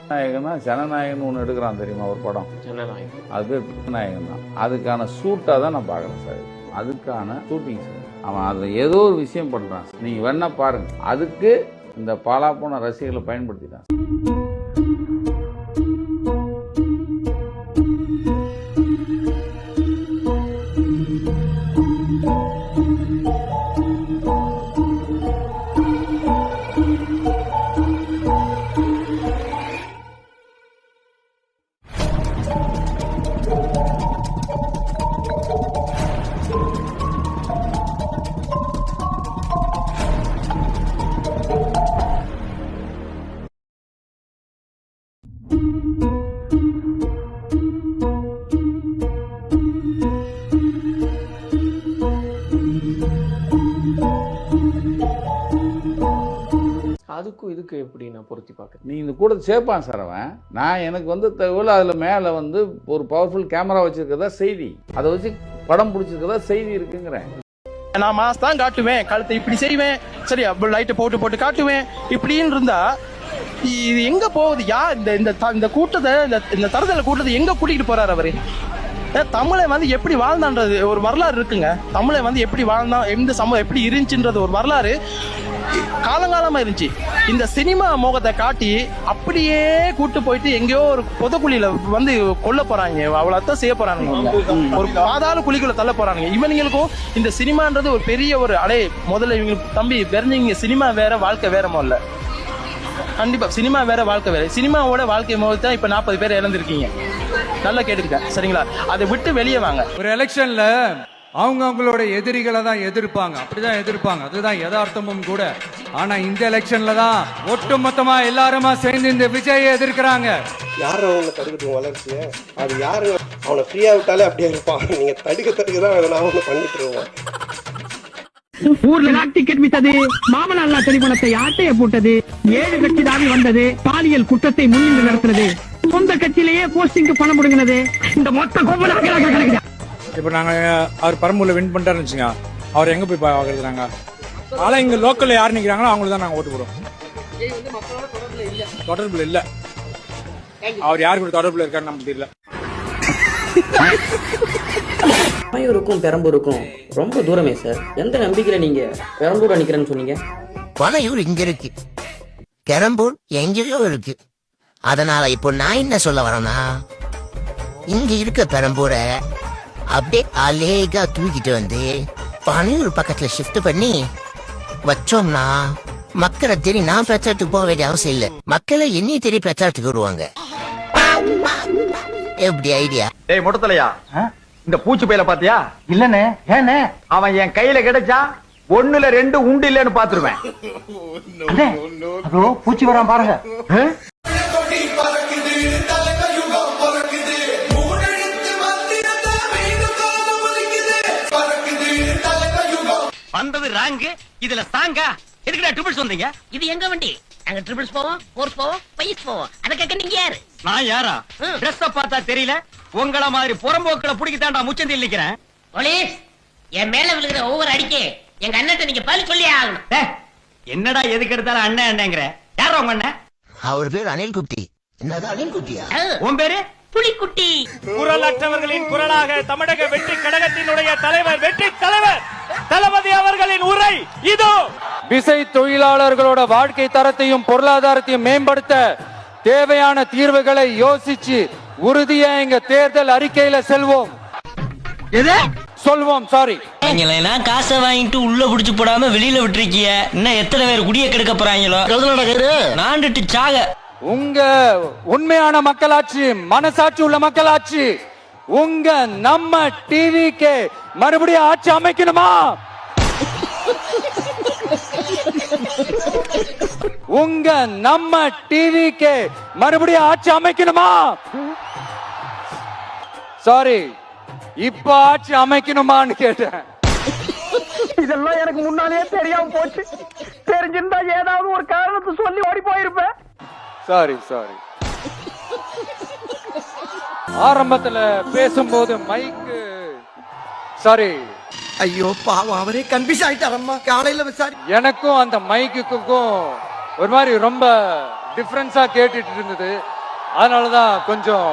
நாயகனா ஜனநாயகன் ஒன்று எடுக்கிறான் தெரியுமா ஒரு படம், ஜனநாயகம், அது நாயகன் தான். அதுக்கான ஷூட்டாக தான் நான் பார்க்குறேன் சார். அதுக்கான ஷூட்டிங் சார். அவன் அதை ஏதோ ஒரு விஷயம் பண்ணுறான், நீங்கள் வேணா பாருங்க. அதுக்கு இந்த பாலா போன ரசிகர்களை பயன்படுத்திட்டான். அதுக்கும் இதுக்கு எப்படி நான் பொருத்தி பார்க்குறேன்? நீ இந்த கூட சேர்ப்பான் சார் அவன். நான் எனக்கு வந்து தகவல் அதில் மேலே வந்து ஒரு பவர்ஃபுல் கேமரா வச்சிருக்கதா செய்தி, அதை வச்சு படம் பிடிச்சிருக்கதா செய்தி இருக்குங்கிறேன். நான் மாஸ் தான் காட்டுவேன், கழுத்தை இப்படி செய்வேன், சரி அப்படி லைட்டை போட்டு போட்டு காட்டுவேன், இப்படின்னு இருந்தா இது எங்க போகுது? யார் இந்த கூட்டத்தை, இந்த தரதல கூட்டத்தை எங்க கூட்டிகிட்டு போறாரு அவரு? தமிழை வந்து எப்படி வாழ்ந்தான்றது ஒரு வரலாறு இருக்குங்க. தமிழை வந்து எப்படி வாழ்ந்தா, எந்த சமூகம் எப்படி இருந்துச்சுன்றது ஒரு வரலாறு காலங்காலமா இருந்துச்சு. இந்த சினிமா மோகத்தை காட்டி அப்படியே கூட்டு போயிட்டு எங்கேயோ ஒரு பொதுக்குழியில வந்து கொல்ல போறாங்க, அவ்வளவுதான் செய்ய போறாங்க. ஒரு பாதாள குழிக்குள்ள தள்ள போறாங்க. இவங்களுக்கும் இந்த சினிமான்றது ஒரு பெரிய ஒரு முதல்ல இவங்களுக்கு தம்பி வெறுங்க, சினிமா வேற வாழ்க்கை வேற முதல்ல. கண்டிப்பா சினிமா வேற வாழ்க்கை வேற. சினிமாவோட வாழ்க்கை முகத்தை இப்ப 40 பேர் இழந்திருக்கீங்க, நல்லா கேட்டுக்க சரிங்களா? அதை விட்டு வெளியே வாங்க. ஒரு எலெக்ஷன்ல அவங்களோட எதிரிகளை தான் எதிர்ப்பாங்க, அப்படிதான் எதிர்ப்பாங்க, அதுதான் யதார்த்தமும் கூட. ஆனா இந்த எலெக்ஷன்ல தான் ஒட்டுமொத்தமா எல்லாருமா சேர்ந்து இந்த விஜயை எதிர்க்கிறாங்க. யாரும் அவனை தடுக்கட்டும் வளர்ச்சிய, அது யாரு அவனை ஃப்ரீயா விட்டாலே அப்படியே இருப்பான். நீங்க தடுக்க தான் நான் ஒண்ணு பண்ணிட்டு இருக்கோம். ஊர்ல டிக்கெட் விட்டது, மாமனார் தெரி பணத்தை ஆட்டைய போட்டது, 7 கட்சி தாவி வந்தது, பாலியல் குற்றத்தை முன்னின்று நடத்துறது, சொந்த கட்சியிலேயே போஸ்டிங்க்கு பணம் முடுங்கினது, இந்த மொத்த கோபம். இப்போ நாங்கள் அவர் பரம்பூரில் வின் பண்ணிட்டாருன்னு வச்சுங்க, அவர் எங்கே போய் பார்க்கறது? நாங்கள் ஆனால் இங்கே லோக்கலில் யார் நிற்கிறாங்களோ அவங்களுக்கு தான் நாங்கள் ஓட்டு போடுவோம். தொடர்பில் இல்லை, அவர் யாரு கூட தொடர்பில் இருக்காருன்னு நமக்கு தெரியல. பனையூருக்கும் பெரம்பூருக்கும் ரொம்ப தூரமே சார். எந்த நம்பிக்கையில நீங்க பெரம்பூர் நிக்கிறேன்னு சொன்னீங்க? பனையூர் இங்க இருக்கு, பெரம்பூர் எங்கேயோ இருக்கு. அதனால இப்போ நான் என்ன சொல்ல வரேன்னா, இங்க இருக்க பெரம்பூரை அப்படியே அலேகா தூக்கிட்டு வந்து பனையூர் பக்கத்துல ஷிஃப்ட் பண்ணி வச்சோம்னா மக்களை தேடி நான் பிரச்சாரத்துக்கு போக வேண்டிய அவசியம் இல்லை. மக்களை என்னைய தேடி பிரச்சாரத்துக்கு வருவாங்க. எப்படி ஐடியா? ஏய் முட்டத்தலையா, இந்த பூச்சி பையில பாத்தியா? இல்லனே. ஏனே? அவன் என் கையில கிடைச்சா 1ல 2 உண்டு இல்லன்னு பாத்துருவேன். அதோ பூச்சி வரான் பாருங்க. வந்தது ராங்கு, இதுல சாங்கா? எதுக்குடா ட்ரிபிள்ஸ் வந்தீங்க? இது எங்க வண்டி, அங்க ட்ரிபிள்ஸ் போவோம், ஃபோர்ஸ் போவோம், பைஸ் போவோம். அத கேக்க நீங்க யாரு? நான் யாரா? Dress பார்த்தா தெரியல? உங்கள மாதிரி புறம்போக்களை புடிக்க தாண்டா முச்சந்தில் நிக்கிறேன். போலீஸ், என் மேல விழுகிற ஒவ்வொரு அடிக்கே எங்க அண்ணன் நீங்க பதில் சொல்லி ஆகணும். என்னடா எதுக்கு எடுத்தாலும் அண்ணன் அண்ணங்கிற? யாரா உங்க அண்ணன்? அவர் பேர் அனில் குட்டி. என்னது அனில் குட்டியா? உன் பேரு புலிக்குட்டி. குரலற்றவர்களின் குரலாக தமிழக வெற்றி கழகத்தினுடைய தலைவர், வெற்றி தலைவர் தளபதி அவர்களின் உரை இதோ. விசை தொழிலாளர்களோட வாழ்க்கை தரத்தையும் பொருளாதாரத்தையும் மேம்படுத்த தேவையான தீர்வுகளை யோசிச்சு உறுதியா எங்க தேர்தல் அறிக்கையில சொல்வோம். சாரி, காசை வாங்கிட்டு உள்ள புடிச்சு போடாம வெளியில விட்டுருக்கிய. இன்னும் எத்தனை பேர் குடிய கெடுக்க போறாங்களோ? நாண்டுட்டு சாக. உங்க உண்மையான மக்களாட்சி, மனசாட்சி உள்ள மக்களாட்சி, உங்க நம்ம டிவிக்கு மறுபடியும் ஆட்சி அமைக்கணுமா? உங்க நம்ம டிவிக்கு மறுபடியும் ஆட்சி அமைக்கணுமா? சாரி, இப்ப ஆட்சி அமைக்கணுமான்னு கேட்டேன். இதெல்லாம் எனக்கு முன்னாலே தெரியாம போச்சு. தெரிஞ்சிருந்தா ஏதாவது ஒரு காரணத்தை சொல்லி ஓடி போயிருப்பேன். சாரி. ஆரம்பத்துல பேசும்போது மைக்கு சாரி. ஐயோ பாவம், அவரே கன்ஃபியூஸ் ஆயிட்டாரம்மா. காலையில விசாரி. எனக்கும் அந்த மைக்குக்கும் ஒரு மாதிரி ரொம்ப டிஃபரன்ஸா கேட்டுட்டு இருந்தது. அதனாலதான் கொஞ்சம்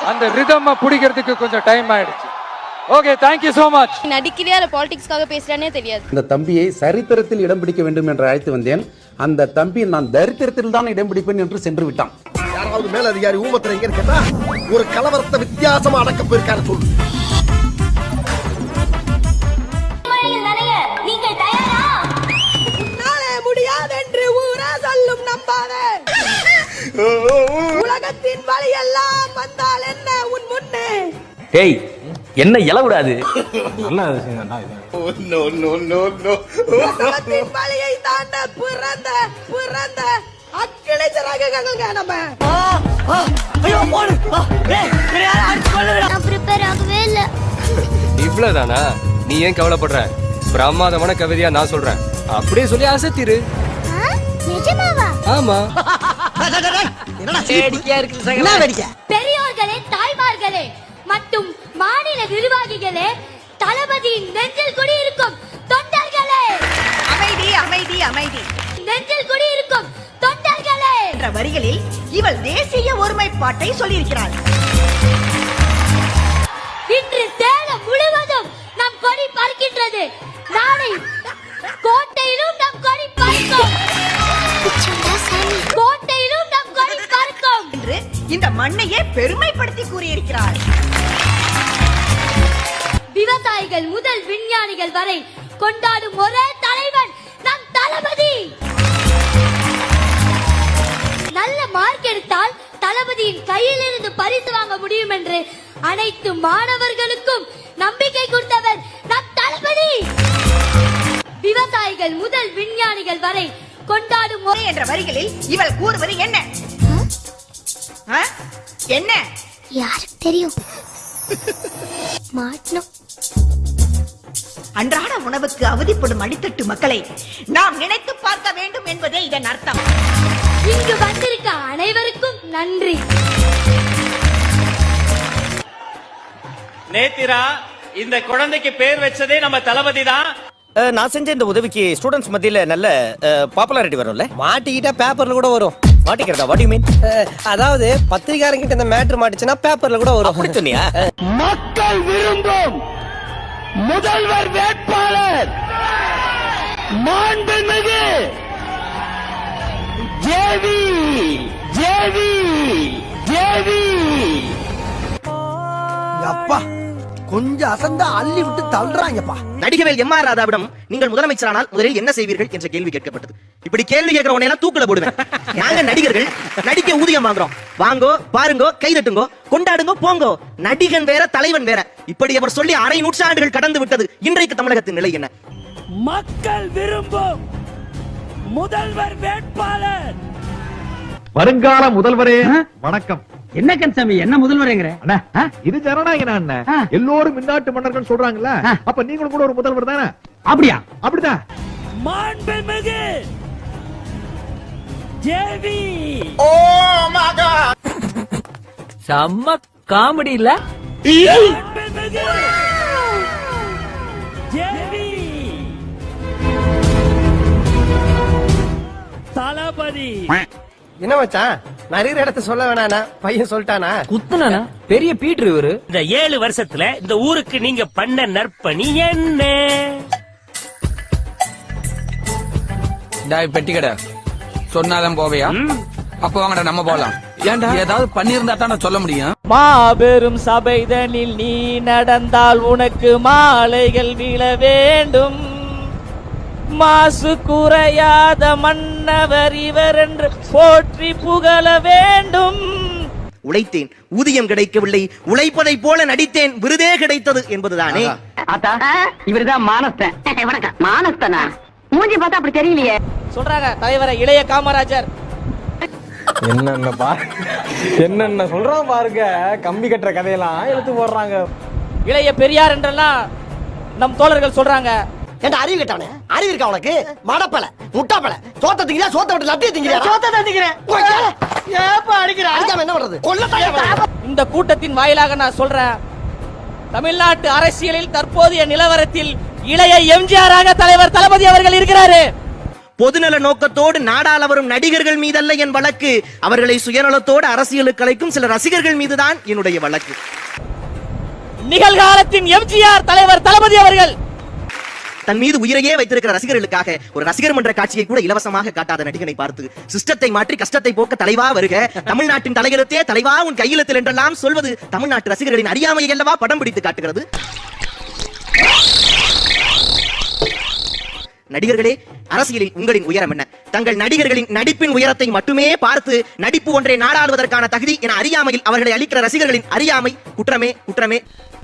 அந்த ரிதம் பிடிக்கிறதுக்கு கொஞ்சம் டைம் ஆயிடுச்சு. Okay, thank you so much. நடிக்கிறே இல்ல பாலிடிக்ஸ்க்காக பேசுறானே தெரியாது. இந்த தம்பியை சரித்திரத்தில் இடம் பிடிக்க வேண்டும் என்று அழைத்து வந்தேன். அந்த தம்பி நான் தரித்திரத்தில் தான் இடம் பிடிப்பேன் என்று சென்று விட்டான். யாராவது மேல அதிகாரி ஊமத்துல எங்க இருக்கா ஒரு கலவரத்தை வித்தியாசமா அடக்க போயிருக்காரு சொல்லு. நீங்கள் தயாரா? நாளே முடியாதென்று ஊரா சொல்லும் நம்பாதே. உலகத்தின் வழி எல்லாம் வந்தால் என்ன உன் முன்னே. டேய் என்ன இளவுடாது? நல்ல விஷயம் தான் இது. உலகத்தின் வழியை தாண்ட பிறந்த அக்கிளை சிறகுகள் நம்ம. ஐயோ போடு. நான் ப்ரிப்பேர் ஆகவே இல்ல. இவ்வளவுதானா? நீ ஏன் கவலைப்படுற? பிரமாதமான கவிதையா நான் சொல்றேன், அப்படியே சொல்லி அசத்திரு. நிஜமாவா? ஆமா. பெரியோர்களே, தாய்மார்களே மற்றும் மாநில நிர்வாகிகளே, தளபதியின் நெஞ்சில் குடியிருக்கும் தொண்டர்களே. அமைதி அமைதி அமைதி. நெஞ்சில் குடியிருக்கும் தொண்டர்களே என்ற வரிகளில் இவள் தேசிய ஒருமைப்பாட்டை சொல்லியிருக்கிறாள். இன்று சேலம் முழுவதும் நம் கொடி பறக்கின்றது. நாளை கோட்டையிலும் நம் கொடி பறக்கும். கோட்டையிலும் நம் கொடி பறக்கும் என்று இந்த மண்ணையே பெருமைப்படுத்தி கூறியிருக்கிறார். விவசாயிகள் முதல் விஞ்ஞானிகள் வரை கொண்டாடும் ஒரே தலைவன் நம் தளபதி. நல்ல மார்க் எடுத்தால் தளபதியின் கையில் இருந்து பரிசு வாங்க முடியும் என்று அனைத்து மாணவர்களுக்கும் நம்பிக்கை கொடுத்தவர் நம் தளபதி. விவசாயிகள் முதல் விஞ்ஞானிகள் வரை கொண்டாடும் ஒரே என்ற வரிகளில் இவள் கூறுவது என்ன? என்ன? யாருக்கு தெரியும்? மாட்டணும். அன்றாட உணவுக்கு அவதிப்படும் அடித்தட்டு மக்களை நாம் நினைத்து பார்க்க வேண்டும் என்பதே இதன் அர்த்தம். இங்கு வந்திருக்க அனைவருக்கும் நன்றி. நேத்திரா இந்த குழந்தைக்கு பேர் வச்சதே நம்ம தளபதி தான். நான் செஞ்ச இந்த உதவிக்கு ஸ்டூடண்ட்ஸ் மத்தியில நல்ல பாப்புலாரிட்டி வரும்ல? மாட்டிக்கிட்டா பேப்பர்ல கூட வரும். மாட்டிக்கிறதா? What you mean? அதாவது பத்திரிகாரங்கிட்ட இந்த மேட்டர் மாட்டிச்சுன்னா பேப்பர்ல கூட வரும். அப்படி சொன்னியா? மக்கள் விரும்பும் முதல்வர் வேட்பாளர் மாண்புமிகு ஜேவி ஜேவி ஜேவி. அப்பா கொஞ்சம் அசந்தா அள்ளி விட்டு தள்ளுறாங்கப்பா. நடிகவேல் எம்.ஆர். ராதாவிடம் நீங்கள் முதலமைச்சரானால் முதலில் என்ன செய்வீர்கள் என்ற கேள்வி கேட்கப்பட்டது. இப்படி கேள்வி கேட்கிற உடனே எல்லாம் தூக்குல போடுவேன். நாங்க நடிகர்கள் நடிக்க ஊதியம் வாங்குறோம். வாங்கோ, பாருங்கோ, கை தட்டுங்கோ, கொண்டாடுங்கோ, போங்கோ. நடிகன் வேற, தலைவன் வேற. இப்படி அவர் சொல்லி அரை நூற்றாண்டுகள் கடந்து விட்டது. இன்றைக்கு தமிழகத்தின் நிலை என்ன? மக்கள் விரும்பும் முதல்வர் வேட்பாளர். வருங்கால முதல்வரே வணக்கம். என்ன கன்சாமி, என்ன முதல்வரேங்கிற? இது ஜனநாயக நாடு. எல்லோரும் மின்னாட்டு மன்னர்கள் சொல்றாங்கல்ல, அப்ப நீங்களும் கூட ஒரு முதல்வர் தானே? அப்படியா? அப்படிதான். மாண்புமிகு ஜேவி. ஓ மை காட், செம்ம காமெடி இல்ல? மாண்புமிகு ஜேவி தளபதி. என்ன மச்சான், நிறைய இடத்த சொல்ல வேணானா? பையன் சொல்லிட்டானா? குத்துனானா? பெரிய பீட்ரு இவரு. இந்த 7 வருஷத்துல இந்த ஊருக்கு நீங்க பண்ண நற்பணி என்ன? டாய் பெட்டி கடை சொன்னாதான் போவையா? அப்ப வாங்கடா நம்ம போலாம். ஏன்டா ஏதாவது பண்ணிருந்தா தான் சொல்ல முடியும். மாபெரும் சபைதனில் நீ நடந்தால் உனக்கு மாலைகள் விழ வேண்டும். மாசு குறையாத மன்னவர் இவர் என்று போற்றி புகழ வேண்டும். உழைத்தேன், ஊதியம் கிடைக்கவில்லை, உழைப்பதை போல நடித்தேன், விருதே கிடைத்தது என்பதுதானே. இவருதான் மானஸ்தன். வணக்கம். மானஸ்தனா? மூஞ்சி பார்த்தா அப்படி தெரியலையே. சொல்றாங்க தலைவரை இளைய காமராஜர். என்னென்ன சொல்றான் பாருங்க. கம்பி கட்டுற கதையெல்லாம் எடுத்து போடுறாங்க. இளைய பெரியார் என்றெல்லாம் நம் தோழர்கள் சொல்றாங்க. ஏன்டா அறிவு கேட்டானே? அறிவு இருக்கா உனக்கு? மடப்பல, முட்டாப்பல, சோத்த திங்கிறியா? சோத்த விட்டு லட்டிய திங்கிறியா? சோத்த தான் திங்கிறேன். ஏப்பா அடிக்கிற? அடிக்காம என்ன பண்றது? கொல்லத்தான். இந்த கூட்டத்தின் வாயிலாக நான் சொல்றேன், தமிழ்நாட்டு அரசியலில் தற்போதைய நிலவரத்தில் இளைய எம்ஜிஆராக தலைவர் தளபதி அவர்கள் இருக்கிறாரு. பொதுநல நோக்கத்தோடு நாடாள வரும் நடிகர்கள் மீதல்ல என் வழக்கு, அவர்களை சுயநலத்தோடு அரசியலுக்கு அழைக்கும் சில ரசிகர்கள் மீதுதான் என்னுடைய வழக்கு. நிகழ்காலத்தின் எம்ஜிஆர் தலைவர் தளபதி அவர்கள் தன் மீது உயிரையே வைத்திருக்கிற ரசிகர்களுக்காக ஒரு ரசிகர் மன்ற காட்சியை கூட இலவசமாக காட்டாத நடிகனை பார்த்து சிஸ்டத்தை மாற்றி கஷ்டத்தை போக்க தலைவா வருக, தமிழ்நாட்டின் தலையெழுத்தே தலைவா உன் கையெழுத்தில் என்றெல்லாம் சொல்வது தமிழ்நாட்டு ரசிகர்களின் அறியாமையை அல்லவா படம் பிடித்து காட்டுகிறது. நடிகர்களே, அரசியலில் உங்களின் உயரம் என்ன? தங்கள் நடிகர்களின் நடிப்பின் உயரத்தை மட்டுமே பார்த்து நடிப்பு ஒன்றை நாடாளுவதற்கான தகுதி என அறியாமையில் அவர்களை அளிக்கிற ரசிகர்களின் அறியாமை குற்றமே குற்றமே.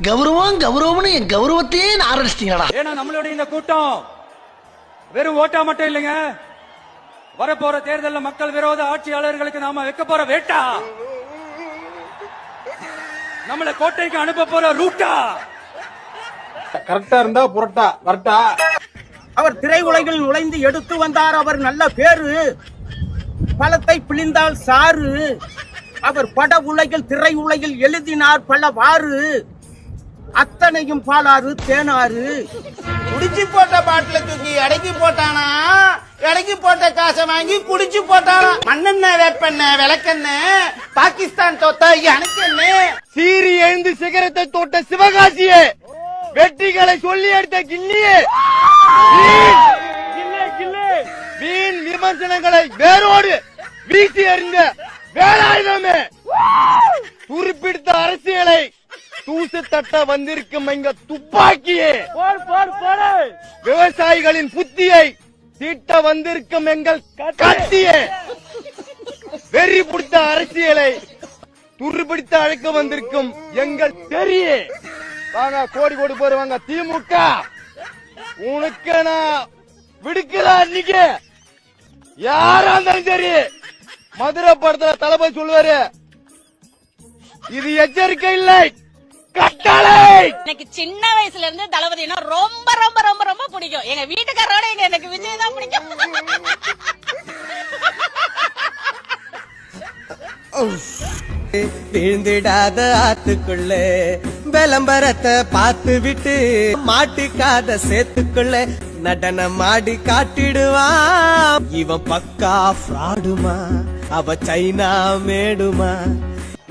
கௌரவம் கௌரவம்னு என் கௌரவத்தையே ஆரம்பிச்சிட்டீங்களா? ஏன்னா நம்மளுடைய இந்த கூட்டம் வெறும் ஓட்டா மட்டும் இல்லைங்க, வரப்போற தேர்தலில் மக்கள் விரோத ஆட்சியாளர்களுக்கு நாம வைக்க போற வேட்டா, நம்மள கோட்டைக்கு அனுப்ப போற ரூட்டா. கரெக்டா இருந்தா புரட்டா வரட்டா. அவர் திரையுலகில் நுழைந்து எடுத்து வந்தார் அவர் நல்ல பேரு, பழத்தை பிழிந்தால் சாறு. அவர் பட உலகில் திரை உலகில் எழுதினார் பலவாறு, அத்தனையும் பாலாறு தேனாறு. குடிச்சு போட்ட பாட்டில தூக்கி எடைக்கு போட்டானா, எடைக்கு போட்ட காசை வாங்கி குடிச்சு போட்டானா. மண்ணெண்ண வேப்பெண்ண விளக்கெண்ண பாகிஸ்தான் தோத்த எனக்கு என்ன. சீறி எழுந்து சிகரத்தை தொட்ட சிவகாசியே, வெற்றிகளை சொல்லி எடுத்த கிள்ளியே, வீண் விமர்சனங்களை வேரோடு வீசி எறிந்த வேலாயுதமே, குறிப்பிட்ட அரசியலை தூசு தட்ட வந்திருக்கும் எங்க துப்பாக்கியே, விவசாயிகளின் புத்தியை தீட்ட வந்திருக்கும் எங்கள் கத்தியே, வெறி பிடித்த அரசியலை துருப்பிடித்து அழைக்க வந்திருக்கும் எங்கள் தெரியே. வாங்க கோடி கோடி பேர் வாங்க. திமுக உனக்கு நான் விடுக்கல. இன்னைக்கு யாரா இருந்தாலும் சரி, மதுரை படத்துல தளபதி சொல்லுவாரு, இது எச்சரிக்கை இல்லை கட்டளை. எனக்கு சின்ன வயசுல இருந்து தளபதினா ரொம்ப ரொம்ப ரொம்ப ரொம்ப பிடிக்கும். எங்க வீட்டுக்காரோட எனக்கு விஜய் தான் பிடிக்கும். விழுந்திடாத ஆத்துக்குள்ள விளம்பரத்தை பார்த்து விட்டு மாட்டிக்காத சேத்துக்குள்ள நடனம் ஆடி காட்டிடுவான். இவன் பக்கா ஃப்ராடுமா, அவ சைனா மேடுமா.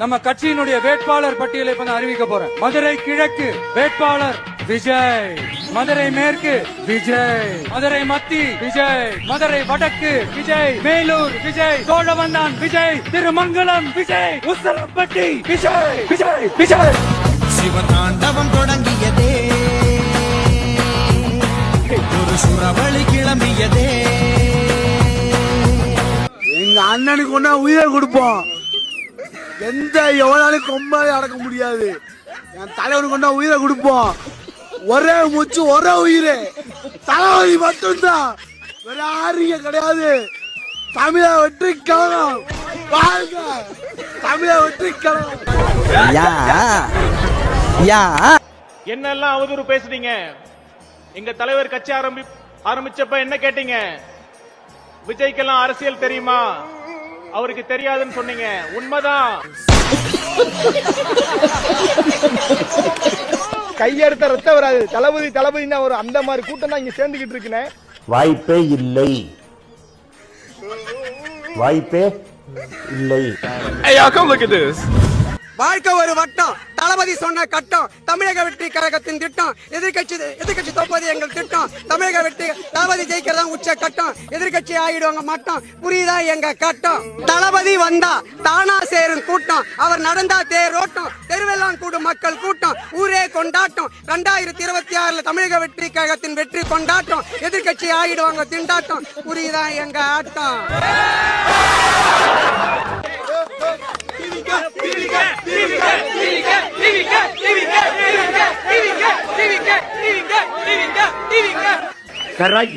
நம்ம கட்சியினுடைய வேட்பாளர் பட்டியலை இப்ப நான் அறிவிக்க போறேன். மதுரை கிழக்கு வேட்பாளர் விஜய், மதுரை மேற்கு விஜய், மதுரை மத்தி விஜய், மதுரை வடக்கு விஜய், மேலூர் விஜய், சோழவந்தான் விஜய், திருமங்கலம் விஜய், உசலப்பட்டி விஜய் விஜய் விஜய். சிவதாண்டவம் தொடங்கியதே, ஒரு சுரவழி கிளம்பியதே. எங்க அண்ணனுக்கு ஒன்னா உயிரை கொடுப்போம். எந்த எவனாலும் கொம்பாலே அடக்க முடியாது. என் தலைவனுக்கு ஒன்னா உயிரை கொடுப்போம். ஒரே மூச்சு ஒரே உயிர், தலைவலி மட்டும்தான், வேற யாருங்க கிடையாது. தமிழ வெற்றி கழகம் வாழ்க, தமிழ வெற்றி கழகம். என்னெல்லாம் அவதூறு பேசுறீங்க? எங்க தலைவர் கட்சி ஆரம்பிச்சப்ப என்ன கேட்டீங்க? விஜய்க்கெல்லாம் அரசியல் தெரியுமா? அவருக்கு தெரியாதுன்னு சொன்னீங்க. உண்மைதான். கையெடுத்த ரத்தம் வராது. தளபதி தளபதினா ஒரு அந்த மாதிரி கூட்டம் தான் இங்க சேர்ந்துகிட்டு இருக்குன்னு. வாய்ப்பே இல்லை, வாய்ப்பே இல்லை. வாழ்க்கை ஒரு வட்டம், தளபதி சொன்ன கட்டம், தமிழக வெற்றி கழகத்தின் திட்டம், எதிர்கட்சி தோப்பது எங்கள் திட்டம், தமிழக வெற்றி தளபதி ஜெயிக்கிறதா உச்ச கட்டம், எதிர்கட்சி ஆயிடுவாங்க மாட்டோம், புரியுதா எங்க கட்டம். தளபதி வந்தா தானா சேரும் கூட்டம், அவர் நடந்தா தேரோட்டம், தெருவெல்லாம் கூடும் மக்கள் கூட்டம், ஊரே கொண்டாட்டம். 2026 தமிழக வெற்றி கழகத்தின் வெற்றி கொண்டாட்டம், எதிர்கட்சி ஆயிடுவாங்க திண்டாட்டம், புரியுதா எங்க ஆட்டம்.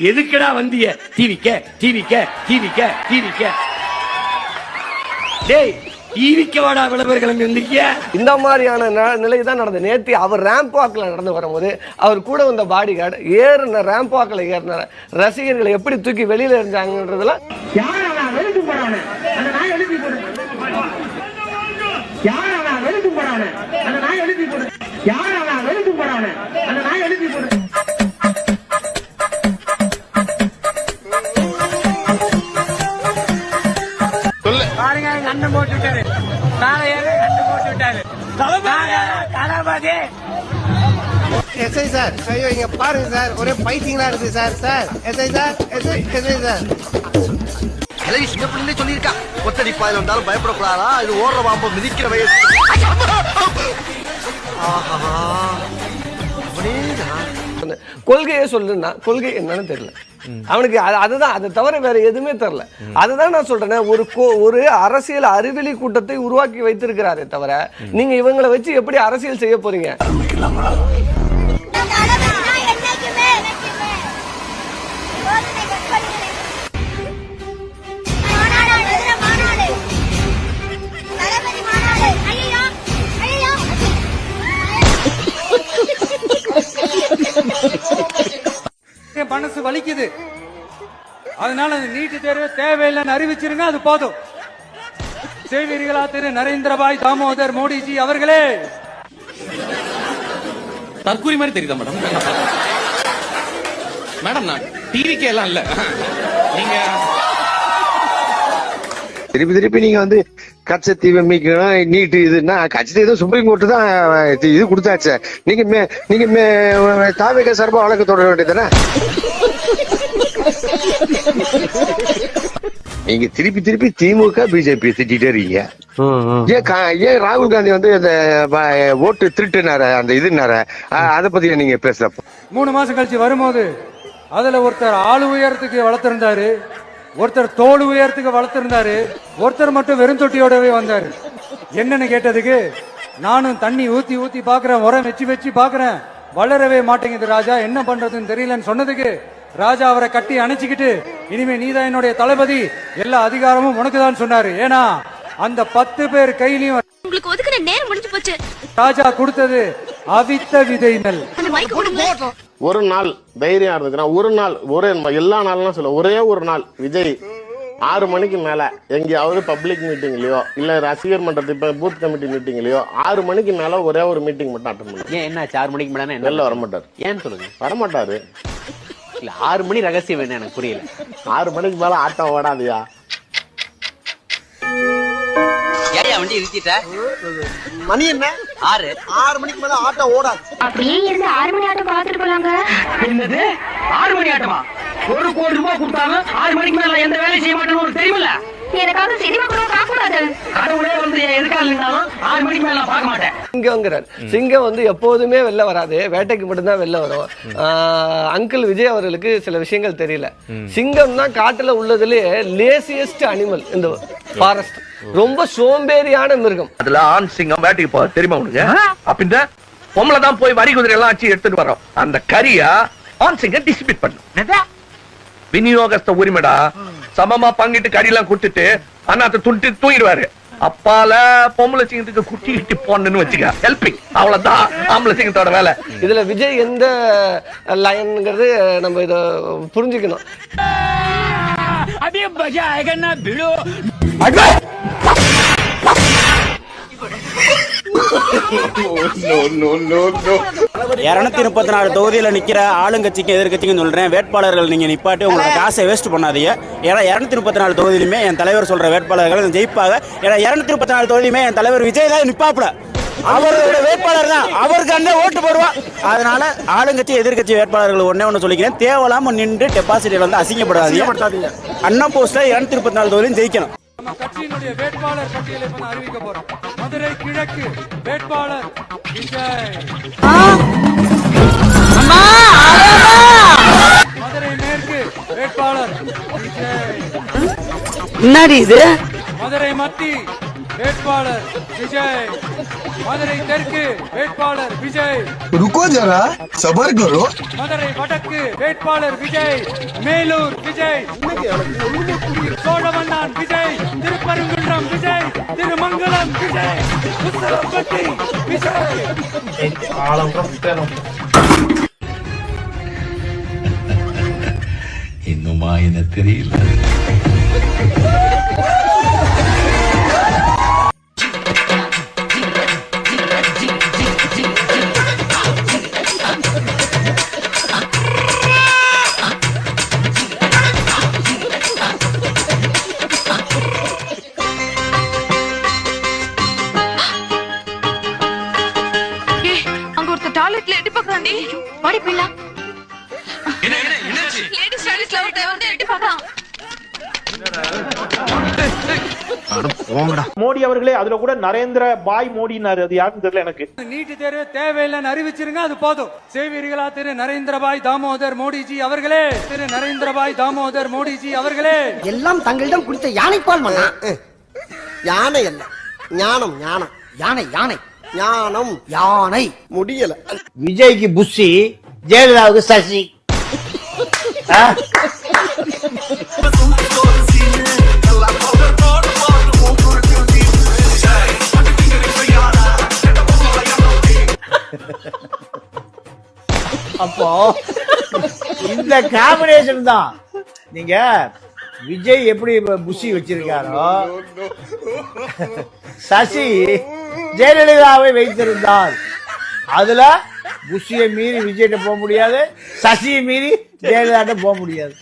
எதுக்குடா வந்திய? டிவிக்க டிவிக்க டிவிக்க டிவிக்க டேய், டிவிக்க வாடா விளம்பரங்கள் இருந்திருக்கிய. இந்த மாதிரியான நிலை தான் நடந்தது. நேற்று அவர் ரேம்ப் வாக்கில் நடந்து வரும்போது அவர் கூட வந்த பாடி கார்டு ஏறின ரேம்ப் வாக்கில் ஏறின ரசிகர்களை எப்படி தூக்கி வெளியில இருந்தாங்கன்றதுல எஸ்ஐ சார், ஐயோ இங்க பாருங்க சார், ஒரே பைத்தியங்களா இருக்கு sir. Sir SI sir, SI sir. கிளவி சின்ன பிள்ளைங்களே சொல்லியிருக்கா, ஒத்தடி பாயில் வந்தாலும் பயப்படக்கூடாதா, இது ஓடுற பாம்பு மிதிக்கிற வயசு. கொள்கையை சொல்லுன்னா கொள்கை என்னன்னு தெரியல அவனுக்கு. அதுதான், அதை தவிர வேற எதுவுமே தெரியல. அதுதான் நான் சொல்றேன், ஒரு அரசியல் அறிவியலி கூட்டத்தை உருவாக்கி வைத்திருக்கிறாரே தவிர நீங்க இவங்களை வச்சு எப்படி அரசியல் செய்ய போறீங்க? மனசு வலிக்குது, அதனால அந்த நீட்டு தேர்வு தேவையில்லைன்னு அறிவிச்சிருங்க, அது போதும். செய்வீர்களா திரு நரேந்திரபாய் தாமோதர் மோடிஜி அவர்களே? தற்கூரி மாதிரி தெரியுதா மேடம்? மேடம் நான் டிவிக்கே எல்லாம் இல்ல, நீங்க திருப்பி நீங்க வந்து கட்சத்தி வெம்மிக்கணும் நீட்டு இதுன்னா கட்சத்தி சுப்ரீம் கோர்ட்டு தான் இது கொடுத்தாச்சு. நீங்க தாவேக சார்பா வழக்கு தொடர வேண்டியதானே? நீங்க திருப்பி திமுக பிஜேபி திட்டிட்டே இருக்கீங்க. ஏன் ராகுல் காந்தி வந்து அந்த ஓட்டு திருட்டுனார அந்த இதுனார அதை பத்தி நீங்க பேசலாம். 3 மாசம் கழிச்சு வரும்போது அதுல ஒருத்தர் ஆளு உயரத்துக்கு வளர்த்திருந்தாரு, ஒருத்தர் தோல் உயரத்துக்கு வளர்த்திருந்தாரு, ஒருத்தர் மட்டும் வெறும் தொட்டியோடவே வந்தாரு. என்னன்னு கேட்டதுக்கு, நானும் தண்ணி ஊத்தி பாக்குறேன், உரம் வச்சு பாக்குறேன், வளரவே மாட்டேங்குது ராஜா, என்ன பண்றதுன்னு தெரியலன்னு சொன்னதுக்கு ராஜா அவரை கட்டி அணைச்சிக்கிட்டு, இனிமே நீதான் என்னுடைய தளபதி, எல்லா அதிகாரமும் உனக்குதான் சொன்னாரு. ஏன்னா அந்த 10 பேர் கையிலையும் உங்களுக்கு ஒதுக்குற நேரம் முடிஞ்சு போச்சு. ராஜா கொடுத்தது அவித்த விதை நெல். ஒரு நாள் தைரியம் இருந்துச்சுன்னா ஒரு நாள், எல்லா நாள்லாம் சொல்ல, ஒரே ஒரு நாள் விஜய் 6 மணிக்கு மேல எங்கேயாவது பப்ளிக் மீட்டிங்லயோ இல்ல ரசிகர் மன்றத்து பூத் கமிட்டி மீட்டிங்லயோ 6 மணிக்கு மேல ஒரே ஒரு மீட்டிங் மட்டும் அட்டன் பண்ணுங்க. ஏன் என்ன 6 மணிக்கு மேல வெளில வரமாட்டாரு. ஏன்னு சொல்லுங்க. வரமாட்டாரு. இல்ல 6 மணி ரகசியம் என்ன எனக்கு புரியல. 6 மணிக்கு மேல ஆட்டம் ஓடாதியா? ஏயா வண்டி நிறுத்திட்ட? மணி என்ன? 6 மணிக்கு மேல ஆட்டம் ஓடாது. அப்படியே இருந்து 6 மணி ஆட்டம் பார்த்துட்டு போலாங்க. என்னது 6 மணி ஆட்டமா? 1 கோடி ரூபாய் கொடுத்தாலும் 6 மணிக்கு மேல எந்த வேலையும் செய்ய மாட்டேன்னு உனக்கு தெரியுமில்ல? எனக்காக சினிமா கூட பார்க்க கூடாது. கடவுளே வந்து எதுக்காக இருந்தாலும் 6 மணிக்கு மேல நான் பார்க்க மாட்டேன். சிங்கம்ங்கிறார். சிங்கம் வந்து எப்போதுமே வெளில வராது, வேட்டைக்கு மட்டும்தான் வெளில வரும். அங்கிள் விஜய் அவர்களுக்கு சில விஷயங்கள் தெரியல. சிங்கம் தான் காட்டுல உள்ளதுலயே லேசியஸ்ட் அனிமல் இந்த ஃபாரஸ்ட். ரொம்ப சோம்பேறியான மிருகம். அதுல ஆண் சிங்கம் வேட்டைக்கு போக தெரியுமா உனக்கு? அப்படின்னா பொம்பளை தான் போய் வரி குதிரை எல்லாம் ஆச்சு எடுத்துட்டு வரோம். அந்த கரியா ஆண் சிங்கம் டிஸ்ட்ரிபியூட் பண்ணும். விநியோகஸ்த உரிமைடா, சமமா பங்கிட்டு கறியெல்லாம் கொடுத்துட்டு அண்ணாத்த துட்டு தூங்கிடுவாரு. அப்பால பொம்பளை சிங்கத்துக்கு குட்டி கிட்டி போன்னு வச்சுக்க, ஹெல்பிங். அவ்வளவுதான் ஆம்பளை சிங்கத்தோட வேலை. இதுல விஜய் எந்த லைன்ங்கிறது நம்ம இத புரிஞ்சுக்கணும். अभी मजा आएगा ना भिड़ो. 234 தொகுதியில நிக்கிற ஆளுங்கட்சிக்கு எதிர்கட்சிக்கு சொல்றேன், வேட்பாளர்கள் நீங்க நிப்பாட்டி உங்களோட காசை வேஸ்ட் பண்ணாதீங்க. ஏன்னா 234 தொகுதியிலுமே என் தலைவர் சொல்ற வேட்பாளர்கள் ஜெயிப்பாங்க. ஏன்னா 234 தொகுதியுமே என் தலைவர் விஜய் தான் நிப்பாப்புல, அவரோட வேட்பாளர் தான், அவருக்கு அந்த ஓட்டு போடுவான். அதனால ஆளுங்கட்சி எதிர்கட்சி வேட்பாளர்கள் ஒண்ணு சொல்லிக்கிறேன், தேவையில்லாம நின்று டெபாசிட் வந்து அசிங்கப்படாதீங்க. அண்ணா போஸ்ட்ல 234 தொகுதியும் ஜெயிக்கணும். நம்ம கட்சியினுடைய வேட்பாளர் பட்டியலை இப்ப அறிவிக்க போறோம். மதுரை கிழக்கு வேட்பாளர் விஜய், மதுரை மேற்கு வேட்பாளர் விஜய், என்னடி இது? மதுரை மத்தி வேட்பாளர் விஜய், மதுரை தெற்கு வேட்பாளர் விஜய், रुको जरा सबर करो. மதுரை வடக்கு வேட்பாளர் விஜய், மேலூர் விஜய், சோழவந்தான் விஜய், திருப்பரங்குன்றம் விஜய், திருமங்கலம் விஜய், உத்தரப்பட்டி விஜய். இன்னுமா என்ன தெரியல. மோடி அவர்களே அதுல கூட நரேந்திர பாய் மோடினாரு, அது யாருன்னு தெரியல எனக்கு. நீட்டு தேர்வு தேவையில்லைன்னு அறிவிச்சிருங்க, அது போதும். செய்வீர்களா திரு நரேந்திரபாய் தாமோதர் மோடிஜி அவர்களே? திரு நரேந்திரபாய் தாமோதர் மோடிஜி அவர்களே? எல்லாம் தங்களிடம் குடித்த யானைப்பால் மன்னா. யானை அல்ல, ஞானம் ஞானம். யானை யானை ஞானம் யானை. முடியல. விஜய்க்கு புஷி, ஜெயலலிதாவுக்கு சசி. அப்போ இந்த காம்பினேஷன் தான். நீங்க விஜய் எப்படி புஷி வச்சிருக்காரோ, சசி ஜெயலலிதாவை வைத்திருந்தார். அதுல புஷியை மீறி விஜய்கிட்ட போக முடியாது, சசியை மீறி ஜெயலலிதா போக முடியாது.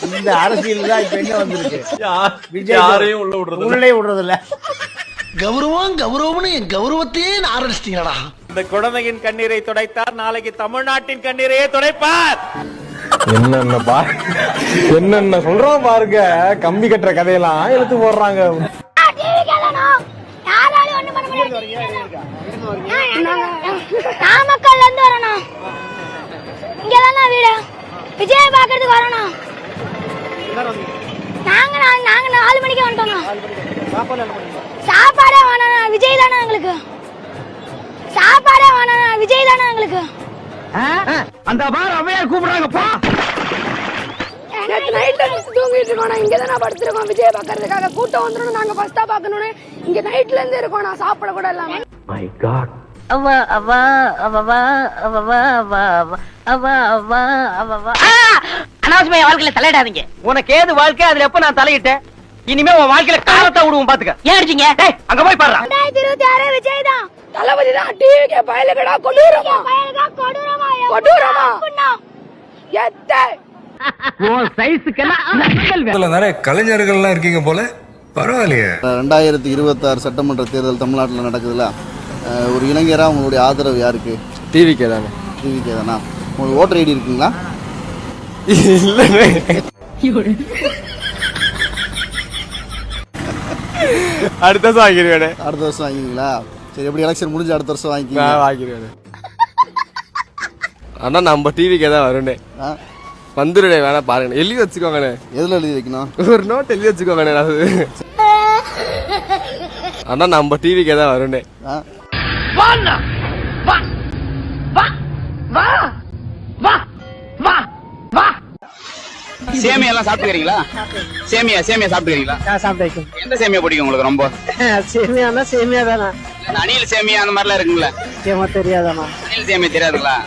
இந்த அரசியல் தான் இப்ப என்ன வந்திருக்கு. விஜய் யாரையும் உள்ளே விடுறது இல்ல. கௌரவம் கௌரவம்னு என் கௌரவத்தையே ஆரம்பிச்சிட்டீங்களா? இந்த குழந்தையின் கண்ணீரை துடைத்தார், நாளைக்கு தமிழ்நாட்டின் கண்ணீரையே துடைப்பார். என்னென்ன சொல்றோம் பாருங்க. கம்பி கட்டுற கதையெல்லாம் எடுத்து போடுறாங்க. நாமக்கல்ல இருந்து வரணும், இங்கதான் வீடு. விஜய் பாக்குறதுக்கு வரணும். நாங்க 4 மணிக்கு வந்துட்டோம். சாப்பாடே வேணாம், விஜய் தானே எங்களுக்கு. சாப்பாடே வேணாம், விஜய் தானே எங்களுக்கு. அந்த பார் அவையார் கூப்பிடுறாங்கப்பா. நைட்ல தூங்கிட்டு இருக்கோம், இங்க தானே படுத்திருக்கோம். விஜய் பாக்குறதுக்காக கூட்டம் வந்துடும், நாங்க ஃபர்ஸ்டா பாக்கணும்னு இங்க நைட்ல இருந்து இருக்கோம். நான் சாப்பிட கூட இல்லாம. My God. அனாவசியமா வாழ்க்கையில தலையிடாதீங்க. உனக்கு ஏது வாழ்க்கை, அதுல எப்ப நான் தலையிட்டேன்? இனிமே உன் வாழ்க்கையில காலத்தை விடுவோம், பாத்துக்க. ஏன் அடிச்சீங்க? அங்க போய் பாரு. 2026 விஜய் தான் தளபதி தான். டிவிக்கு பயலுகடா கொடூரமா கொடூரமா எத்த உன் சைஸ்க்கெல்லாம் நிறைய கலைஞர்கள்லாம் இருக்கீங்க போல, பரவாயில்லையே. 2026 சட்டமன்ற தேர்தல் தமிழ்நாட்டில் நடக்குதுல்ல, ஒரு இளைஞரா உங்களுடைய ஆதரவு யாருக்கு? டிவிக்கே தானே. டிவிக்கே தானா? உங்களுக்கு ஓட்டர் ஐடி இருக்குங்களா? அடுத்த வருஷம் வாங்கிடுவேன். அடுத்த வருஷம் வாங்கிங்களா? சரி, எப்படி எலெக்ஷன் முடிஞ்சு அடுத்த வருஷம் வாங்கிடுவேன். ஆனா நம்ம டிவிக்கே தான் வருண்ணே. வந்துருடே, வேணா பாருங்க, எழுதி வச்சுக்கோங்கண்ணே. எதுல எழுதி வைக்கணும்? ஒரு நோட் எழுதி வச்சுக்கோங்கண்ணே. ஆனா நம்ம டிவிக்கே தான் வருண்ணே. சேமியா எல்லாம் சாப்பிட்டுக்கிறீங்களா? சேமியா சாப்பிட்டுக்கிறீங்களா? சாப்பிட்டேன். எந்த சேமியா பிடிக்கும் உங்களுக்கு ரொம்ப? சேமியானா சேமியா தானா? அணில் சேமியா அந்த மாதிரிலாம் இருக்குங்களா? தெரியாதானா? அணில் சேமியா தெரியாதுங்களா?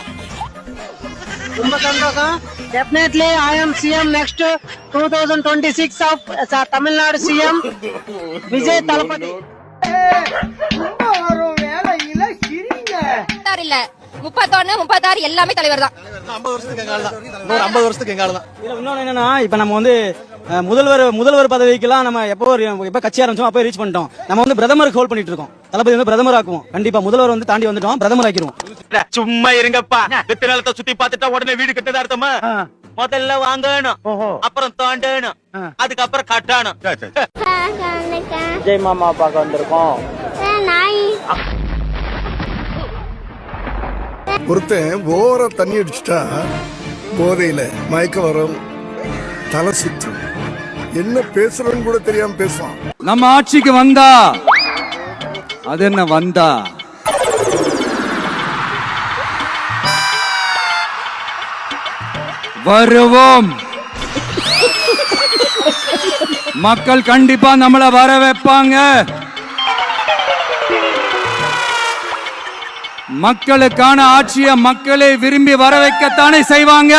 ரொம்ப சந்தோஷம். Definitely I am CM next 2026 of Tamil Nadu CM Vijay Thalapathy. வேலையில சிரிங்க. இல்ல 31 36 எல்லாமே தலைவர் தான். 50 வருஷத்துக்கு எங்கால தான். இன்னொன்னு என்னன்னா, இப்ப நம்ம வந்து முதல்வர் பதவிக்கெல்லாம் நம்ம எப்ப கட்சி ஆரம்பிச்சோம் அப்போ ரீச் பண்ணிட்டோம். நம்ம வந்து பிரதமருக்கு ஹோல்ட் பண்ணிட்டு இருக்கோம். தளபதி வந்து பிரதமர் ஆக்குவோம். கண்டிப்பா முதல்வர் வந்து தாண்டி வந்துட்டோம், பிரதமர் ஆக்கிடுவோம். சும்மா இருங்கப்பா. வித்து நிலத்தை சுத்தி பார்த்துட்டா உடனே வீடு கட்டதா அர்த்தமா? முதல்ல வாங்கணும், அப்புறம் தோண்டணும், அதுக்கப்புறம் கட்டணும். விஜய் மாமா பார்க்க வந்திருக்கோம். ஒருத்தன் ஓர தண்ணி அடிச்சுட்டா போதையில மயக்க வரும், தலை சுத்தும், என்ன பேசுறன்னு கூட தெரியாம பேசுவான். நம்ம ஆட்சிக்கு வந்தா அது என்ன வந்தா வருவோம். மக்கள் கண்டிப்பா நம்மள வர வைப்பாங்க. மக்களுக்கான ஆட்சிய மக்களே விரும்பி வர வைக்கத்தானே செய்வாங்க.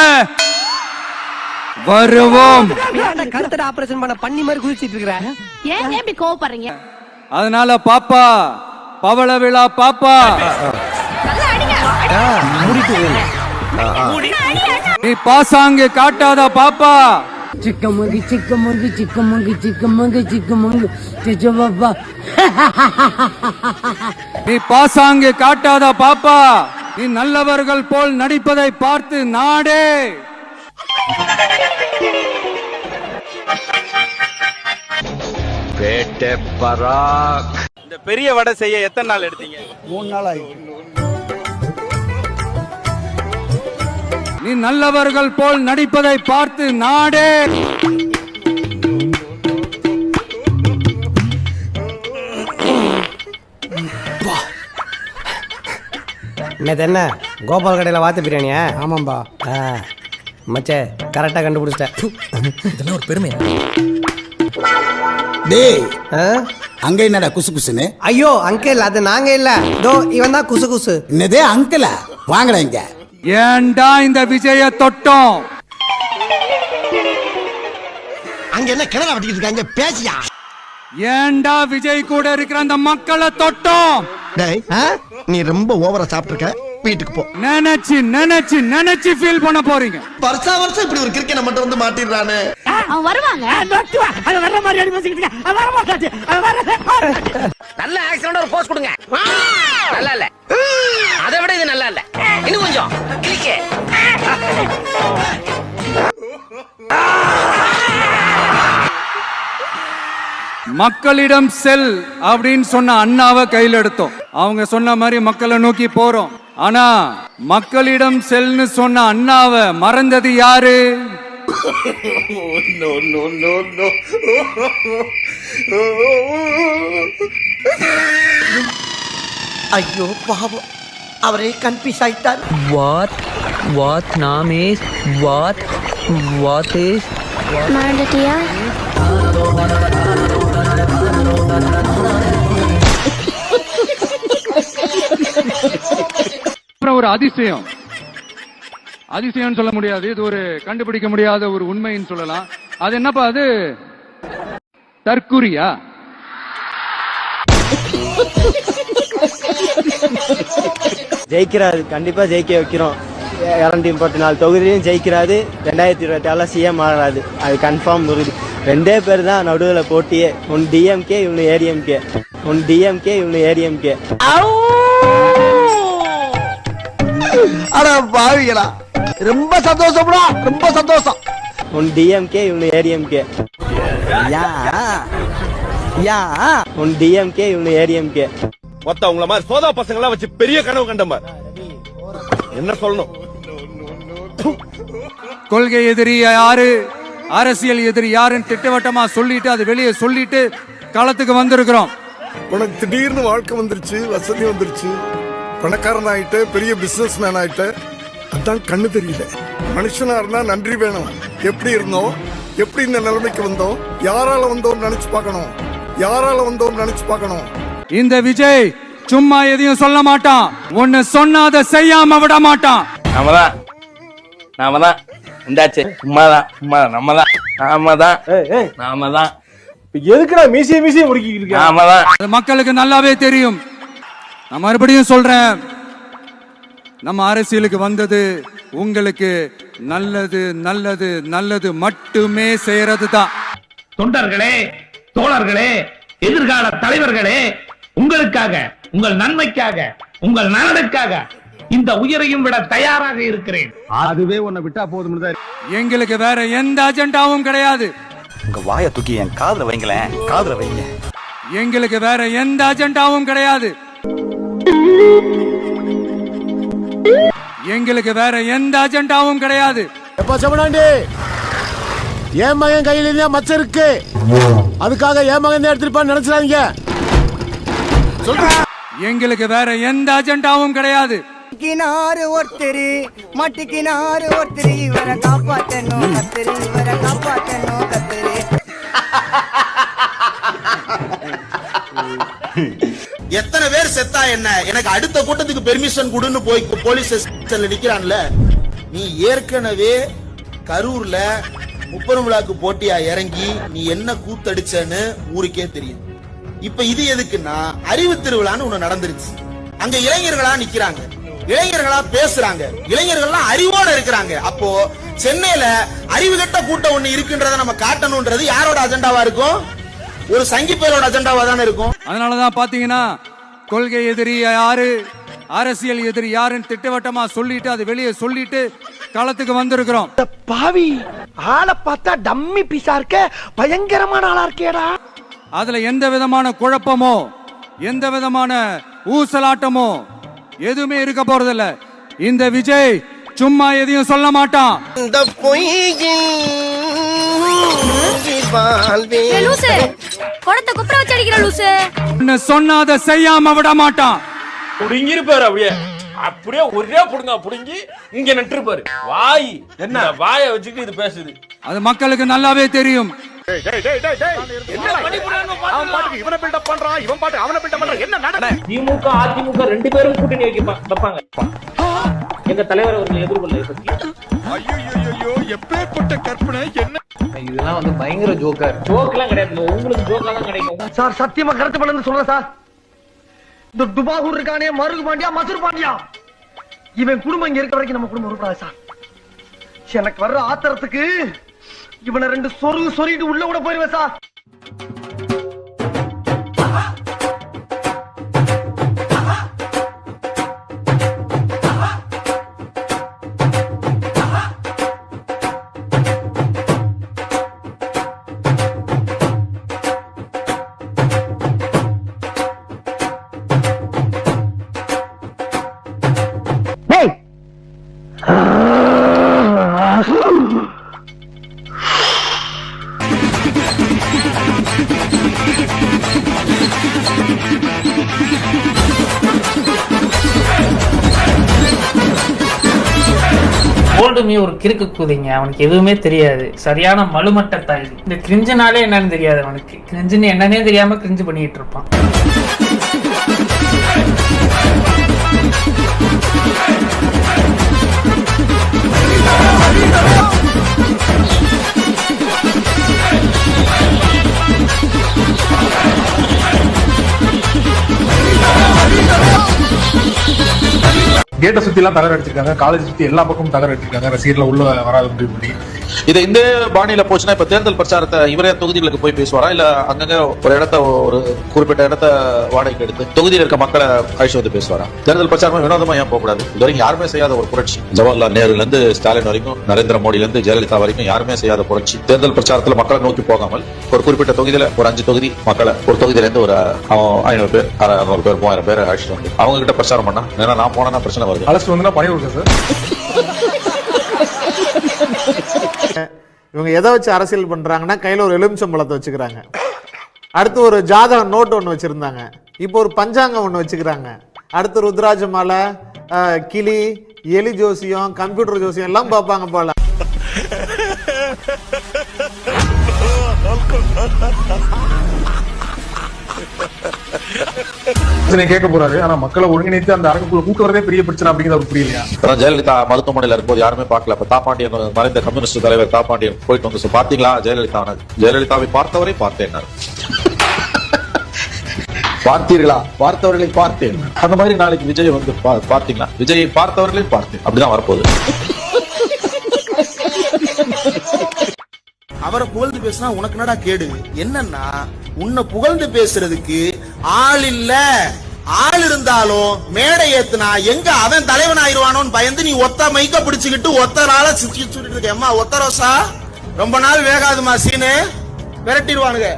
வருவோம். கருத்தட ஆபரேஷன் பண்ண பண்ணி மாதிரி குதிச்சிட்டு இருக்கற. ஏன் இப்படி கோவப்படுறீங்க? அதனால பாப்பா, பவள விழா பாப்பா, நீ பாசாங்கு காட்டாத பாப்பா. சிக்கமங்கி சிக்கமங்கி சிக்கமங்கி சிக்கமங்கி சிக்கமங்கி சிச்சபாப்பா. நீ பாசாங்கு காட்டாத பாப்பா. நீ நல்லவர்கள் போல் நடிப்பதை பார்த்து நாடே வேட் இந்த பெரிய வடை செய்ய எத்தனை நாள் எடுத்தீங்க? 3 நாள் ஆயிடுச்சு. நீ நல்லவர்கள் போல் நடிப்பதை பார்த்து நாடே இன்னது என்ன கோபால் கடையில் வாத்து பிரியாணியா? ஆமாம்பா. மச்சே கரெக்டாக கண்டுபிடிச்சிட்டேன். இதெல்லாம் ஒரு பெருமை. டேய் அங்க என்னடா குசு குசுன்னு? ஐயோ அங்கிள் அது நாங்க இல்ல, தோ இவன் தான் குசு குசு. என்னதே அங்கிளா? வாங்கடா இங்க. ஏண்டா இந்த விஜய தொட்டோம்? அங்க என்ன கிணறு வட்டிக்கிட்டு இருக்காங்க, பேசியா? ஏண்டா விஜய் கூட இருக்கிற அந்த மக்களை தொட்டோம்? டேய் நீ ரொம்ப ஓவரா சாப்பிட்டுருக்க, வீட்டுக்கு போ. நினைச்சு நினைச்சு நினைச்சு ஃபீல் பண்ண போறீங்க. வருஷம் வருஷம் இப்படி ஒரு கிரிக்கெட் மட்டும் வந்து மாட்டிடுறானே. அவன் வருவாங்க. நல்ல ஆக்சன்ட் ஒரு போஸ் கொடுங்க. நல்லா இல்ல, அதை விட இது நல்லா இல்ல. இன்னும் கொஞ்சம் கிளிக்கு. மக்களிடம் செல் அப்படின்னு சொன்ன அண்ணாவை கையில் எடுத்தோம். அவங்க சொன்ன மாதிரி மக்களை நோக்கி போறோம். ஆனா மக்களிடம் செல்னு சொன்ன அண்ணாவை மறந்தது யாரு? ஐயோ பாவம், அவரே கன்ஃபியூஸ் ஆயிட்டார். வாட் நாம் இஸ் வாட் இஸ் மறந்துட்டியா? அப்புறம் ஒரு அதிசயம் சொல்ல முடியாது, இது ஒரு கண்டுபிடிக்க முடியாத ஒரு உண்மைன்னு சொல்லலாம். அது என்னப்பா? அது தற்குறியா? ஜெயிக்கிறாரு, கண்டிப்பா ஜெயிக்க வைக்கிறோம். 234 தொகுதியிலும் ஜெயிக்கிறாரு. 2024 சிஎம் ஆகிறாரு, அது கன்ஃபார்ம் இருக்குது. 2 பேர் தான் நடுவில் போட்டியே. ஒன்னு டிஎம்கே, இவனு ஏடிஎம்கே. அட பாவிகளா, ரொம்ப சந்தோஷம்டா, ரொம்ப சந்தோஷம். ஒன்னு டிஎம்கே, இவனு ஏடிஎம்கே. ஒன்னு டிஎம்கே, இவனு ஏடிஎம்கே. மொத்த உங்கள மாதிரி சோதா பசங்களா வச்சு பெரிய கனவு கண்ட மாதிரி என்ன சொல்லணும்? கொள்கை எதிரி யாரு, அரசியல் எதிரி யாருன்னு திட்டவட்டமா சொல்லிட்டு அது வெளியே சொல்லிட்டு களத்துக்கு வந்திருக்கிறோம். உனக்கு திடீர்னு வாழ்க்கை வந்துருச்சு, வசதி வந்துருச்சு, பணக்காரன் ஆயிட்ட, பெரிய பிசினஸ் மேன் ஆயிட்ட, அதான் கண்ணு தெரியல. மனுஷனா இருந்தா நன்றி வேணும். எப்படி இருந்தோம், எப்படி இந்த நிலைமைக்கு வந்தோம், யாரால வந்தோம் நினைச்சு பார்க்கணும். இந்த விஜய் சும்மா எதையும் சொல்ல மாட்டான். ஒன்னு சொன்னா அதை செய்யாம விட மாட்டான். நாம தான் உண்டாச்சு. சும்மாதான் நாம தான் எதுக்குடா மீசிய முடிக்கிட்டு இருக்க? அது மக்களுக்கு நல்லாவே தெரியும். நான் மறுபடியும் சொல்றேன், நம்ம அரசியலுக்கு வந்தது உங்களுக்கு நல்லது நல்லது நல்லது மட்டுமே செய்யறது தான். தொண்டர்களே, தோழர்களே, எதிர்கால தலைவர்களே, உங்களுக்காக, உங்கள் நன்மைக்காக, உங்கள் நலனுக்காக இந்த உயிரையும் விட தயாராக இருக்கிறேன். அதுவே உன்னை விட்டா போதும். எங்களுக்கு வேற எந்த அஜெண்டாவும் கிடையாது. உங்க வாயை தூக்கி என் காதுல வைங்களேன், காதுல வைங்க. எங்களுக்கு வேற எந்த அஜெண்டாவும் கிடையாது. எப்பா சமணாண்டி, என் மகன் கையில இருந்தா மச்சம் இருக்கு, அதுக்காக என் மகன் எடுத்துருப்பான்னு நினைச்சிடாதீங்க. எங்களுக்கு வேற எந்த அஜெண்டாவும் கிடையாது. ஒருத்தரு மட்டிக்கினாரு ஒருத்தரு, இவரை காப்பாற்றணும் கத்திரி, இவரை காப்பாற்றணும் கத்திரி. எத்தனை பேர் செத்தா என்ன, எனக்கு அடுத்த கூட்டத்துக்கு பெர்மிஷன் கொடுன்னு போய் போலீஸ் ஸ்டேஷன்ல நிக்கிறான்ல. நீ ஏற்கனவே கரூர்ல 30 விழாக்கு போட்டியா இறங்கி நீ என்ன கூத்தடிச்சன்னு ஊருக்கே தெரியும். இப்ப இது எதுக்குன்னா அறிவு திருவிழான்னு ஒண்ணு நடந்துருச்சு. அங்க இளைஞர்களா நிக்கிறாங்க, இளைஞர்களா பேசுறாங்க, இளைஞர்கள்லாம் அறிவோட இருக்கிறாங்க. அப்போ சென்னையில அறிவு கட்ட கூட்டம் ஒண்ணு இருக்குன்றத நம்ம காட்டணும்ன்றது யாரோட அஜெண்டாவா இருக்கும்? ஒரு சங்கி பேரோட அஜெண்டாவா தானே இருக்கும். அதனாலதான் பாத்தீங்கன்னா கொள்கை எதிரி யாரு, அரசியல் எதிரி யாருன்னு திட்டவட்டமா சொல்லிட்டு அது வெளியே சொல்லிட்டு களத்துக்கு வந்திருக்கிறோம். பாவி, ஆளை பார்த்தா டம்மி பீஸா இருக்க, பயங்கரமான ஆளா இருக்கேடா. அதுல எந்த விதமான குழப்பமோ எந்த விதமான ஊசலாட்டமோ எதுவுமே இருக்க போறதில்ல. இந்த விஜய் சும்மா எதையும் சொல்ல மாட்டான். இந்த சொன்னாத செய்யாம விட மாட்டான். புடுங்கிருப்பாரு அப்படியே அப்படியே ஒரே புடுங்க புடுங்கி இங்க நட்டுருப்பாரு. வாய் என்ன வாயை வச்சுக்கிட்டு இது பேசுது. அது மக்களுக்கு நல்லாவே தெரியும். திமுக அதிமுக ரெண்டு பேரும் கூட்டணி வைப்பாங்க. எங்க தலைவர் அவர்கள் எதிர்கொள்ள எப்பேற்பட்ட கற்பனை என்ன இதெல்லாம் வந்து பயங்கர ஜோக்கர். ஜோக்கெல்லாம் கிடையாது, உங்களுக்கு ஜோக்கெல்லாம் தான் கிடைக்கும். சார் சத்தியமா கருத்து பண்ணு சொல்றேன் சார். இந்த துபாகூர் இருக்கானே மருகு பாண்டியா மசூர் பாண்டியா இவன் குடும்பம் இங்க இருக்க வரைக்கும் நம்ம குடும்பம் உருப்படாது சார். எனக்கு வர்ற ஆத்திரத்துக்கு இவனை ரெண்டு சொருகிட்டு உள்ள கூட போயிருவேன் சார். ஓல்டுமே ஒரு கிறுக்கு கூதிங்க, அவனுக்கு எதுவுமே தெரியாது. சரியான மலுமட்ட தாய். இந்த கிரிஞ்சுனாலே என்னன்னு தெரியாது அவனுக்கு. கிரிஞ்சுன்னு என்னன்னே தெரியாம கிரிஞ்சு பண்ணிட்டு இருப்பான். கேட்டை சுத்தி எல்லாம் தகர அடிச்சிருக்காங்க, காலேஜ் சுத்தி எல்லா பக்கமும் தகர அடிச்சிருக்காங்க, ரசிகர்ல உள்ள வராது பண்ணி. இது இந்த பாணியில போச்சுன்னா இப்ப தேர்தல் பிரச்சாரத்தை இவரே தொகுதிகளுக்கு போய் பேசுவாரா, இல்ல அங்கங்க ஒரு இடத்த ஒரு குறிப்பிட்ட இடத்த வாடகைக்கு எடுத்து தொகுதியில் இருக்க மக்களை அழைச்சு வந்து பேசுவாரா? தேர்தல் பிரச்சாரமா வினோதமா ஏன் போகக்கூடாது? இது வரைக்கும் யாருமே செய்யாத ஒரு புரட்சி. ஜவஹர்லால் நேருல இருந்து ஸ்டாலின் வரைக்கும், நரேந்திர மோடியில இருந்து ஜெயலலிதா வரைக்கும் யாருமே செய்யாத புரட்சி. தேர்தல் பிரச்சாரத்துல மக்களை நோக்கி போகாமல் ஒரு குறிப்பிட்ட தொகுதியில ஒரு 5 தொகுதி மக்களை ஒரு தொகுதியில இருந்து ஒரு 500 பேர் 600 பேர் 3000 பேர் அழைச்சிட்டு வந்து அவங்க கிட்ட பிரச்சாரம் பண்ணா, ஏன்னா நான் போனா பிரச்சனை வருது. அழைச்சிட்டு வந்து பண்ணி கொடுங்க சார். இவங்க எதை வச்சு அரசியல் பண்றாங்கன்னா கையில ஒரு எலுமிச்சம்பழத்தை வச்சுக்கிறாங்க, அடுத்து ஒரு ஜாதக நோட் ஒன்று வச்சிருந்தாங்க, இப்போ ஒரு பஞ்சாங்கம் ஒன்று வச்சுக்கிறாங்க, அடுத்து ருத்ராஜ மாலை, கிளி, எலி ஜோசியம், கம்ப்யூட்டர் ஜோசியம் எல்லாம் பார்ப்பாங்க போல. கேட்க போறாரு, ஆனா மக்களை ஒருங்கிணைத்து அந்த அரங்குக்குள்ள கூட்டு வரதே பெரிய பிரச்சனை அப்படிங்கிறது புரியலையா? ஜெயலலிதா மருத்துவமனையில இருக்கும்போது யாருமே பார்க்கல. இப்ப தாப்பாண்டியன் மறைந்த கம்யூனிஸ்ட் தலைவர் தாப்பாண்டியன் போயிட்டு வந்து பாத்தீங்களா ஜெயலலிதாவை பார்த்தவரை பார்த்தேன், பார்த்தீர்களா பார்த்தவர்களை பார்த்தேன். அந்த மாதிரி நாளைக்கு விஜய் வந்து பார்த்தீங்களா விஜயை பார்த்தவர்களையும் பார்த்தேன். அப்படிதான் வரப்போகுது. அவரை புகழ்ந்து பேசினா உனக்கு என்னடா கேடு? என்னன்னா உன்னை புகழ்ந்து பேசுறதுக்கு ஆள் இல்ல, ஆள் இருந்தாலும் மேடை ஏத்துனா எங்க அவன் தலைவன் ஆயிடுவானோன்னு பயந்து நீ ஒத்த மைக்க பிடிச்சுக்கிட்டு ஒத்த நாள சுத்திட்டு இருக்க. அம்மா ஒத்த ரோசா ரொம்ப நாள் வேகாதுமா சீனு, விரட்டிடுவானுங்க.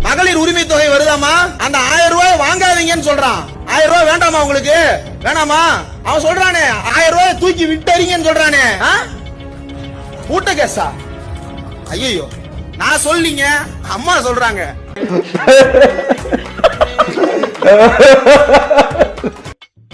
மகளிர் உரிமை தொகை வருதாமா, அந்த 1000 ரூபாய் வாங்காதீங்கன்னு சொல்றான். 1000 ரூபாய் வேண்டாமா உங்களுக்கு? வேணாமா? அவன் சொல்றானே 1000 ரூபாய் தூக்கி விட்டறீங்கன்னு சொல்றானே, கூட்ட கேசா? ஐயோ நான் சொல்லீங்க, அம்மா சொல்றாங்க.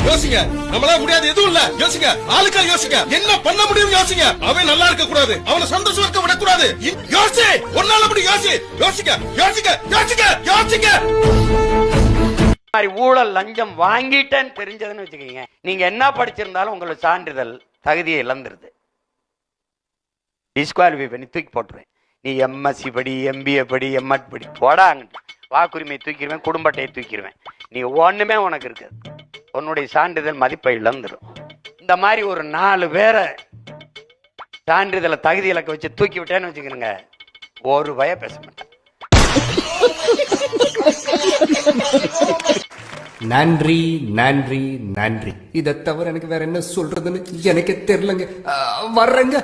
யோசிங்க, நம்மளால முடியாது எதுவும் இல்ல. யோசிங்க, ஆளுக்கா யோசிங்க, என்ன பண்ண முடியும் யோசிங்க. அவன் நல்லா இருக்க கூடாது, அவனை சந்தோஷம் இருக்க விடக்கூடாது. யோசி, ஒன்னால முடியும். யோசி, யோசிக்க, யோசிக்க, யோசிக்க, யோசிக்க. ஊழல் லஞ்சம் வாங்கிட்டேன்னு தெரிஞ்சதுன்னு வச்சுக்கீங்க, நீங்க என்ன படிச்சிருந்தாலும் உங்களுக்கு சான்றிதழ் தகுதியை இழந்துருது. டிஸ்குவாலிஃபை பண்ணி தூக்கி போட்டுருவேன். நீ எம்எஸ்சி படி, எம்பிஏ படி, எம்எட் படி, போடாங்க. வாக்குரிமை தூக்கிடுவேன், குடும்ப அட்டையை தூக்கிடுவேன். நீ ஒண்ணுமே உனக்கு இருக்காது. உன்னுடைய சான்றிதழ் மதிப்பை இழந்துடும். இந்த மாதிரி ஒரு 4 பேரை சான்றிதழை தகுதி இலக்க வச்சு தூக்கி விட்டேன்னு வச்சுக்கணுங்க, ஒரு பய பேச மாட்டேன். நன்றி நன்றி நன்றி. இதை தவிர எனக்கு வேற என்ன சொல்றதுன்னு எனக்கு தெரியலங்க. வர்றேங்க.